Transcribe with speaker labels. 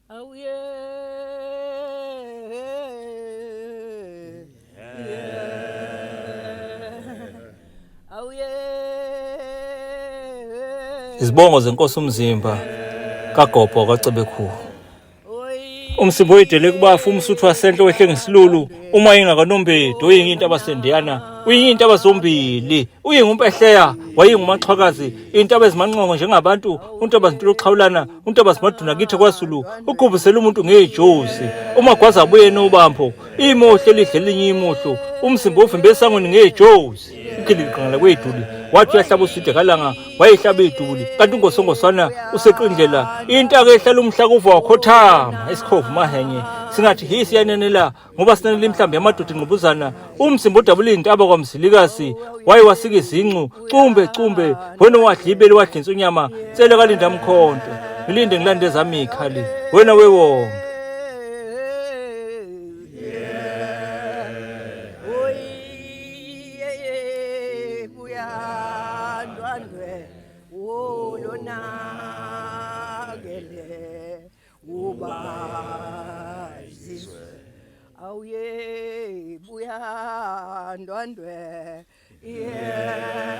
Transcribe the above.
Speaker 1: Oh yeah, yeah. Oh yeah.
Speaker 2: Izibongo zenkosi umzimba kaGobho kaCebekhulu.
Speaker 1: Oy.
Speaker 2: Umsimbo oyidele kubafa umsuthu wasenhle wehle ngesilulu uma ingakanombedo uyinto abasendiyana uyinto abazombili uyingumpehleya wayingumaxhwakazi into abezimanqongo njengabantu unto abazintula xhawulana unto abazimaduna kithi kwaSulu ukhubusela umuntu ngejosi umagwaza abuye nobampo imohle lihle linye imohlo umsimbo ovimbe esangweni ngejosi ukiliqangala kweduli wathi uyahlaba uside kalanga wayehlaba iduli kanti ungosongosana useqindlela into ake ehlala umhlakuva wakhothama isikhovu mahenye singathi hisi yanenela ngoba sinanele imhlambi yamadoda ingqubuzana umsimbo odabula intaba kwamzilikasi waye wasika izincu cumbe wena wadlibele wadlinsa unyama tsele kalinda mkhonto ngilinde ngilande zami ikhali wena wewonke
Speaker 1: Awuye buya ndwandwe yeah